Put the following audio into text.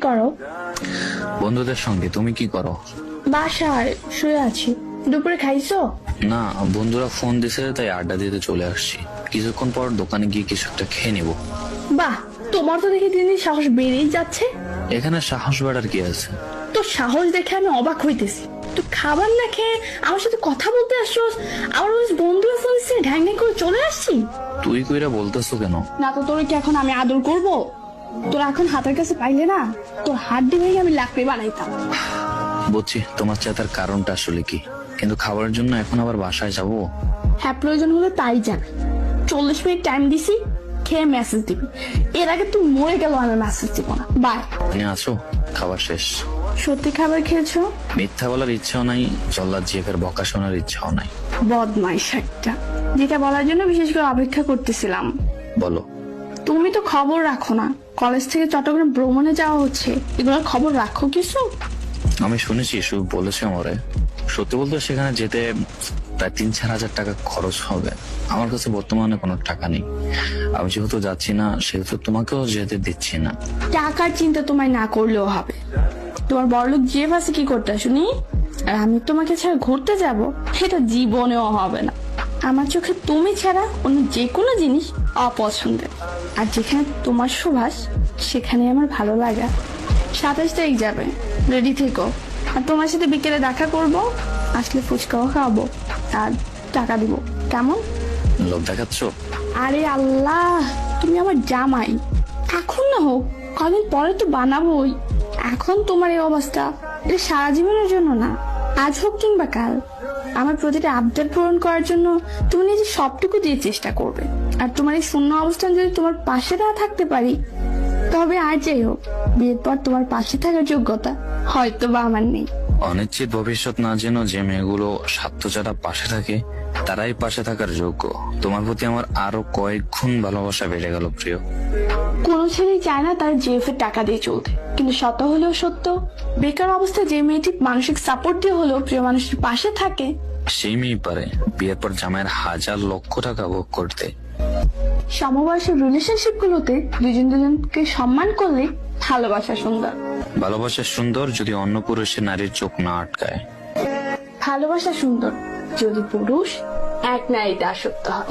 করো? বন্ধুদের সঙ্গে। তুমি কি করো? বাসায় শুয়ে আছি। দুপুরে খাইছো? না, বন্ধুরা ফোন দিছে তাই আড্ডা দিতে চলে আসছি। কিছুক্ষণ পর দোকানে গিয়ে কিছু একটা খেয়ে নিবো। বাহ, তোমার তো দেখে দিন দিন সাহস বেড়েই যাচ্ছে। এখানে সাহস বাড়ার কি আছে? তো সাহস দেখে আমি অবাক হইতেছি। তুই খাবার না খেয়ে আমার সাথে কথা বলতে আসছস, আমার বন্ধুরা ফোন দিচ্ছে ঢ্যাং ঢ্যাং করে চলে আসছি। তুই কইরা বলতেছো কেন? না তো তোর কি এখন আমি আদর করব? তোর এখন হাতের কাছে পাইলে না, তোর হাড্ডি ভেঙে আমি লাকড়ি বানাইতাম। বুঝছি তোমার চেতার কারণটা আসলে কি, কিন্তু খাবারের জন্য এখন আবার বাসায় যাবো? হ্যাঁ, প্রয়োজন হলে তাই যাবে। 40 মিনিট টাইম দিছি, খেয়ে মেসেজ দিবি। এর আগে তুই মরে গেল আমি মেসেজ দিব না। বাই। তুমি আছো? খাবার শেষ। সত্যি খাবার খেয়েছো? মিথ্যা বলার ইচ্ছাও নাই, জল্লাদ জিএফের বকা শোনার ইচ্ছাও নাই। বদমাইশ একটা, যেটা বলার জন্য বিশেষ করে অপেক্ষা করতেছিলাম। বলো। তুমি তো খবর রাখো না, কলেজ থেকে চট্টগ্রাম ভ্রমণে যাওয়া হচ্ছে, এগুলোর খবর রাখো কিছু? আমি শুনেছি, শুধু বলেছে আমারে। সত্যি বলতে সেখানে যেতে প্রায় 3-4 হাজার টাকা খরচ হবে। আমার কাছে বর্তমানে কোনো টাকা নেই। আমি যেহেতু যাচ্ছি না, সেহেতু তোমাকেও যেতে দিচ্ছি না। টাকার চিন্তা তোমায় না করলেও হবে। তোমার বড়লোক যে বাসে কি করতে শুনি, আর আমি তোমাকে ছাড়া ঘুরতে যাব, সেটা জীবনেও হবে না। আমার চোখে তুমি ছাড়া অন্য যে কোনো জিনিস অপছন্দের। আর যেখানে তোমার সুবাস, সেখানে আমার ভালো লাগা। 27 তারিখ যাবে, রেডি থেকো। আর তোমার সাথে বিকেলে দেখা করব, আসলে ফুচকাও খাওয়াবো আর টাকা দিব, কেমন? লোভ দেখাচ্ছ? আরে আল্লাহ, তুমি আমার জামাই। এখন না হোক, কদিন পরে তো বানাবোই। এখন তোমার এই অবস্থা, এটা সারা জীবনের জন্য না। আজ হোক কিংবা কাল, আমার প্রতিটা আপডেট পূরণ করার জন্য তুমি নিজে সবটুকু দিয়ে চেষ্টা করবে। আর তোমার এই শূন্য অবস্থান যদি তোমার পাশে না থাকতে পারি, তবে আর যাই হোক, বিয়ের পর তোমার পাশে থাকার যোগ্যতা হয়তো বা আমার নেই। অনিশ্চিত ভবিষ্যৎ না জেনে যে মেয়েগুলো স্বার্থ ছাড়া পাশে থাকে, তারাই পাশে থাকার যোগ্য। তোমার প্রতি আমার আরো কয়েক গুণ ভালোবাসা বেড়ে গেল প্রিয়। কোন ছেলেই চায় না তার জিএফ এর টাকা দিয়ে চলতে, কিন্তু শত হলেও সত্য, বেকার অবস্থায় যে মেয়েটি মানসিক সাপোর্ট দিয়ে হলেও প্রিয় মানুষের পাশে থাকে, সেই মেয়ে পারে বিয়ের পর জামাইয়ের 1,000 লক্ষ টাকা ভোগ করতে। সমবয়সের রিলেশনশিপ গুলোতে দুজন দুজনকে সম্মান করলে ভালোবাসা সুন্দর। ভালোবাসা সুন্দর যদি অন্য পুরুষের নারীর চোখ না আটকায়। ভালোবাসা সুন্দর যদি পুরুষ এক নারীতে আসক্ত হয়।